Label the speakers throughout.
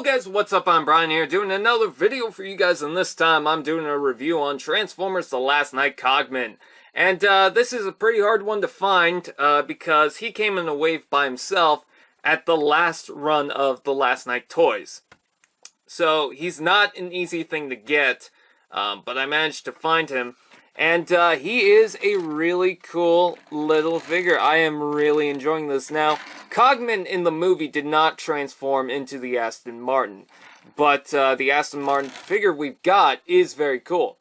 Speaker 1: guys, what's up? I'm Brian here doing another video for you guys, and this time I'm doing a review on Transformers The Last Knight Cogman. And this is a pretty hard one to find because he came in a wave by himself at the last run of The Last Knight toys. So he's not an easy thing to get, but I managed to find him. And he is a really cool little figure. I am really enjoying this. Now, Cogman in the movie did not transform into the Aston Martin, but the Aston Martin figure we've got is very cool.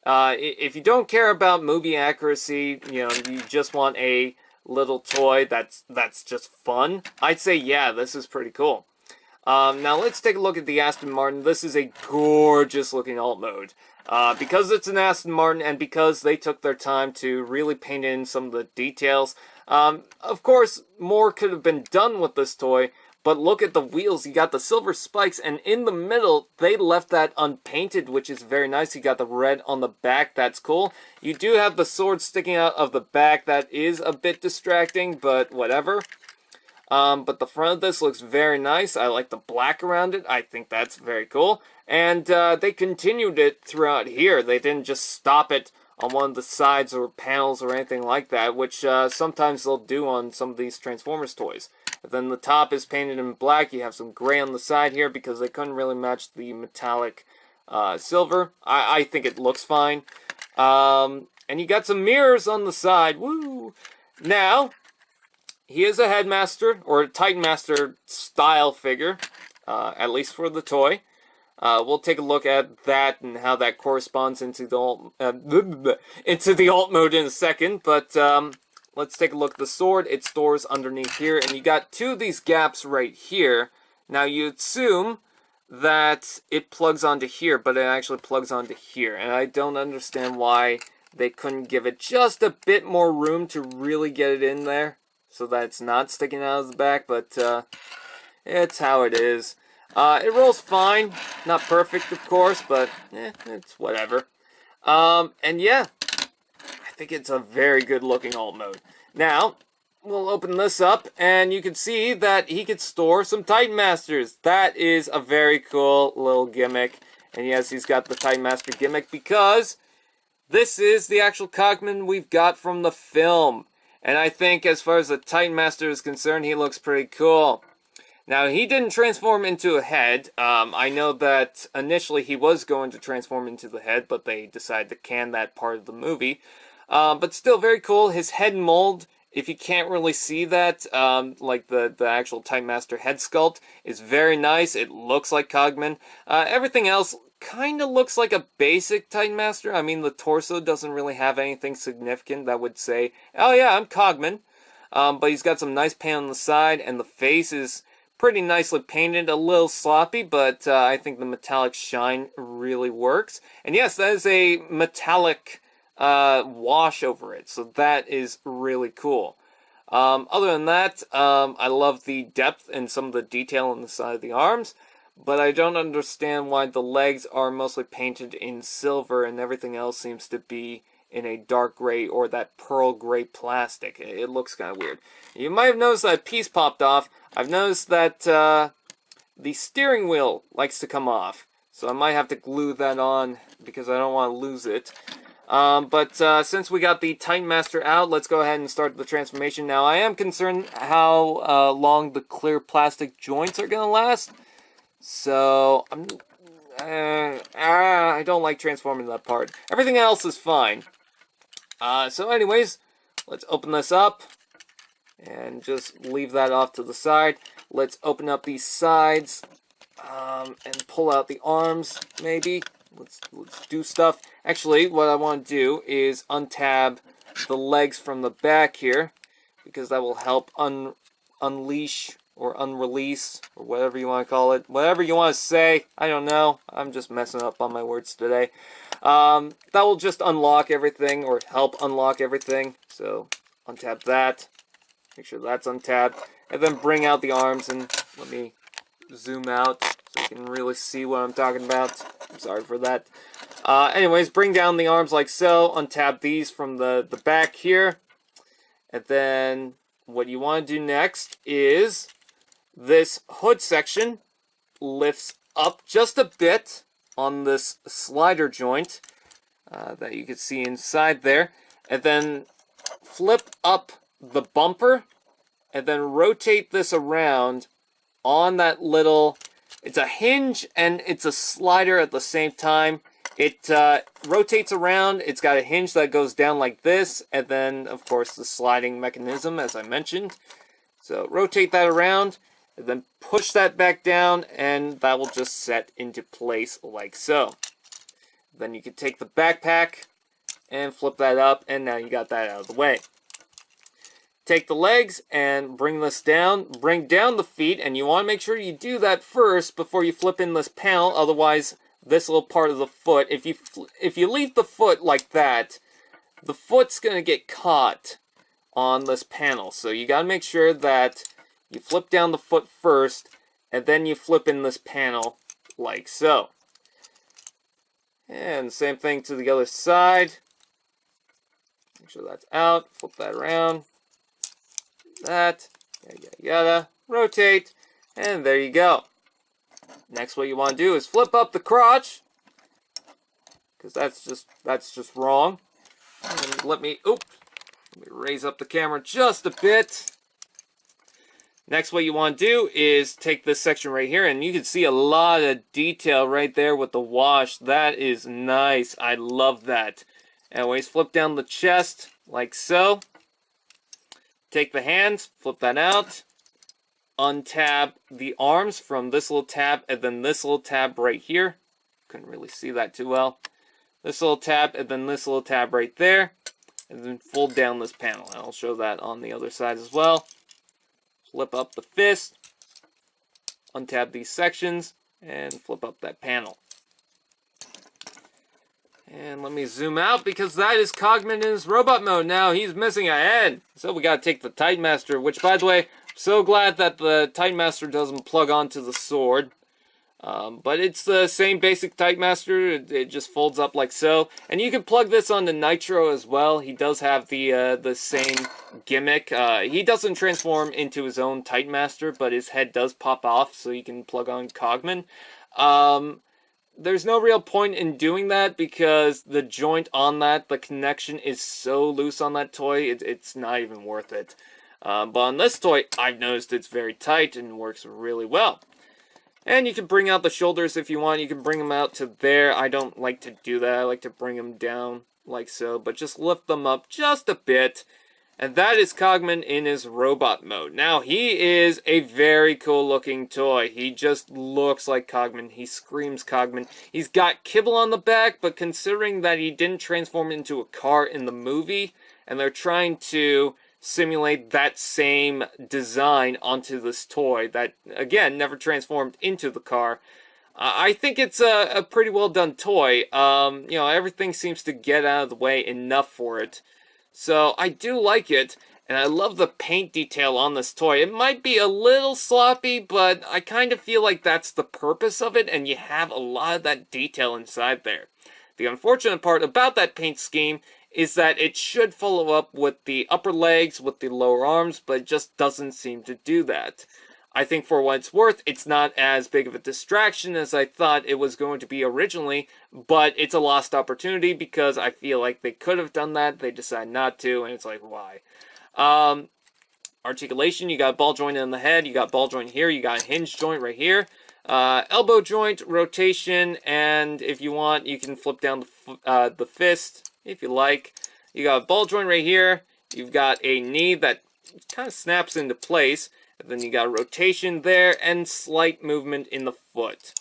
Speaker 1: If you don't care about movie accuracy, you just want a little toy that's just fun, I'd say, yeah, this is pretty cool. Now, let's take a look at the Aston Martin. This is a gorgeous-looking alt mode. Because it's an Aston Martin and because they took their time to really paint in some of the details. Of course, more could have been done with this toy, but look at the wheels. You got the silver spikes, and in the middle, they left that unpainted, which is very nice. You got the red on the back. That's cool. You do have the sword sticking out of the back. That is a bit distracting, but whatever. But the front of this looks very nice. I like the black around it. I think that's very cool. And they continued it throughout here. They didn't just stop it on one of the sides or panels or anything like that, which sometimes they'll do on some of these Transformers toys. But then the top is painted in black. You have some gray on the side here because they couldn't really match the metallic silver. I think it looks fine. And you got some mirrors on the side. Woo! Now, he is a Headmaster, or a Titan Master style figure, at least for the toy. We'll take a look at that and how that corresponds into the alt mode in a second, but let's take a look at the sword. It stores underneath here, and you got two of these gaps right here. Now, you assume that it plugs onto here, but it actually plugs onto here, and I don't understand why they couldn't give it just a bit more room to really get it in there, so that it's not sticking out of the back, but it's how it is. It rolls fine. Not perfect, of course, but it's whatever. And yeah, I think it's a very good looking alt mode. Now, we'll open this up, and you can see that he could store some Titan Masters. That is a very cool little gimmick. And yes, he's got the Titan Master gimmick because this is the actual Cogman we've got from the film. And I think as far as the Titan Master is concerned, he looks pretty cool. Now, he didn't transform into a head. I know that initially he was going to transform into the head, but they decided to can that part of the movie. But still very cool. His head mold, if you can't really see that, like the actual Titan Master head sculpt, is very nice. It looks like Cogman. Everything else kind of looks like a basic Titan Master. I mean, the torso doesn't really have anything significant that would say, oh yeah, I'm Cogman. But he's got some nice paint on the side, and the face is pretty nicely painted, a little sloppy, but I think the metallic shine really works. And yes, that is a metallic wash over it, so that is really cool. Other than that, I love the depth and some of the detail on the side of the arms, but I don't understand why the legs are mostly painted in silver and everything else seems to be in a dark gray or that pearl gray plastic. It looks kind of weird. You might have noticed that piece popped off. I've noticed that the steering wheel likes to come off, so I might have to glue that on because I don't want to lose it. But since we got the Titan Master out, let's go ahead and start the transformation. Now, I am concerned how long the clear plastic joints are going to last, so I don't like transforming that part. Everything else is fine. So anyways, let's open this up. And just leave that off to the side. Let's open up these sides and pull out the arms, maybe. Let's do stuff. Actually, what I want to do is untab the legs from the back here, because that will help unleash or unrelease, or whatever you want to call it. Whatever you want to say. I don't know. I'm just messing up on my words today. That will just unlock everything, or help unlock everything. So, untab that. Make sure that's untabbed, and then bring out the arms, and let me zoom out so you can really see what I'm talking about. I'm sorry for that. Anyways, bring down the arms like so, untab these from the back here, and then what you want to do next is this hood section. lifts up just a bit on this slider joint that you can see inside there, and then flip up the bumper, and then rotate this around on that little, it's a hinge and it's a slider at the same time. It rotates around, it's got a hinge that goes down like this, and then, of course, the sliding mechanism, as I mentioned. So rotate that around, and then push that back down, and that will just set into place like so. Then you can take the backpack and flip that up, and now you got that out of the way. Take the legs and bring this down. Bring down the feet, and you want to make sure you do that first before you flip in this panel. Otherwise, this little part of the foot, if you leave the foot like that, the foot's going to get caught on this panel. So you got to make sure that you flip down the foot first, and then you flip in this panel like so. And same thing to the other side. Make sure that's out. Flip that around. That, yada, yada, yada, rotate, and there you go. Next, what you want to do is flip up the crotch, because that's just wrong. And let me raise up the camera just a bit. Next, what you want to do is take this section right here, and you can see a lot of detail right there with the wash. That is nice. I love that. Anyways, flip down the chest like so. Take the hands, flip that out, untab the arms from this little tab, and then this little tab right here. Couldn't really see that too well. This little tab, and then this little tab right there, and then fold down this panel. And I'll show that on the other side as well. Flip up the fist, untab these sections, and flip up that panel. And let me zoom out, because that is Cogman in his robot mode. Now he's missing a head. So we gotta take the Titan Master, which, by the way, I'm so glad that the Titan Master doesn't plug onto the sword. But it's the same basic Titan Master. It just folds up like so. And you can plug this onto Nitro as well. He does have the same gimmick. He doesn't transform into his own Titan Master, but his head does pop off, so you can plug on Cogman. There's no real point in doing that, because the joint on that, the connection is so loose on that toy, it's not even worth it. But on this toy, I've noticed it's very tight and works really well. And you can bring out the shoulders if you want. You can bring them out to there. I don't like to do that. I like to bring them down like so, but just lift them up just a bit. And that is Cogman in his robot mode. Now, he is a very cool looking toy. He just looks like Cogman. He screams Cogman. He's got kibble on the back, but considering that he didn't transform into a car in the movie, and they're trying to simulate that same design onto this toy that, again, never transformed into the car, I think it's a pretty well done toy. You know, everything seems to get out of the way enough for it. So, I do like it, and I love the paint detail on this toy. It might be a little sloppy, but I kind of feel like that's the purpose of it, and you have a lot of that detail inside there. The unfortunate part about that paint scheme is that it should follow up with the upper legs, with the lower arms, but it just doesn't seem to do that. I think for what it's worth, it's not as big of a distraction as I thought it was going to be originally, but it's a lost opportunity because I feel like they could have done that, they decided not to, and it's like, why? Articulation, you got ball joint in the head, you got ball joint here, you got a hinge joint right here, elbow joint, rotation, and if you want, you can flip down the fist, if you like. You got a ball joint right here, you've got a knee that kind of snaps into place, and then you got a rotation there, and slight movement in the foot.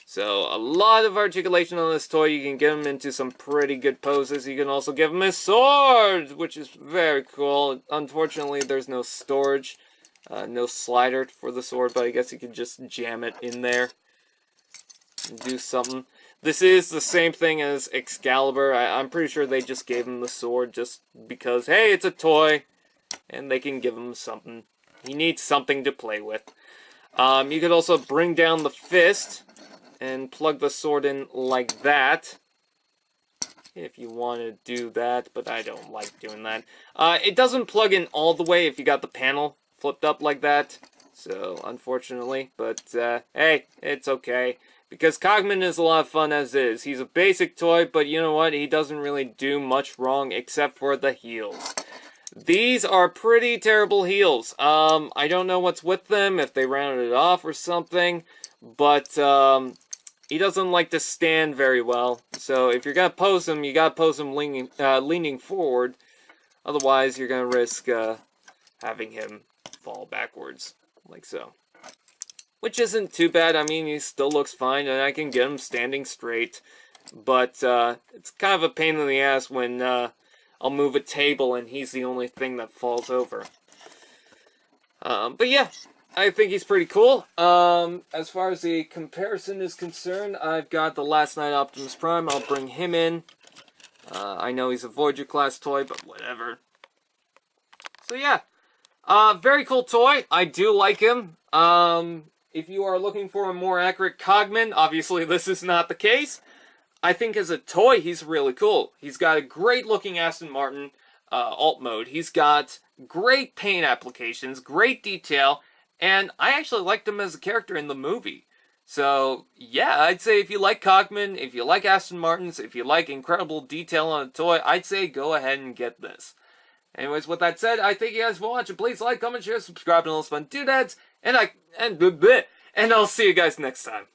Speaker 1: So, a lot of articulation on this toy. You can get him into some pretty good poses. You can also give him his sword, which is very cool. Unfortunately, there's no storage, no slider for the sword, but I guess you can just jam it in there and do something. This is the same thing as Excalibur. I'm pretty sure they just gave him the sword just because, hey, it's a toy, and they can give him something. He needs something to play with. You could also bring down the fist and plug the sword in like that, if you want to do that, but I don't like doing that. It doesn't plug in all the way if you got the panel flipped up like that, So, unfortunately, but hey, it's okay. Because Cogman is a lot of fun as is. He's a basic toy, but you know what? He doesn't really do much wrong except for the heels. These are pretty terrible heels. I don't know what's with them, if they rounded it off or something, but he doesn't like to stand very well. So if you're gonna pose him, you gotta pose him leaning forward. Otherwise, you're gonna risk having him fall backwards, like so. Which isn't too bad. I mean, he still looks fine, and I can get him standing straight. But it's kind of a pain in the ass when I'll move a table and he's the only thing that falls over. But yeah, I think he's pretty cool. As far as the comparison is concerned, I've got the Last Night Optimus Prime. I'll bring him in. I know he's a Voyager class toy, but whatever. So yeah, very cool toy. I do like him. If you are looking for a more accurate Cogman, obviously this is not the case. I think as a toy, he's really cool. He's got a great looking Aston Martin alt mode. He's got great paint applications, great detail, and I actually liked him as a character in the movie. So yeah, I'd say if you like Cogman, if you like Aston Martins, if you like incredible detail on a toy, I'd say go ahead and get this. Anyways, with that said, I thank you guys for watching. Please like, comment, share, subscribe, and all those fun doodads. And I'll see you guys next time.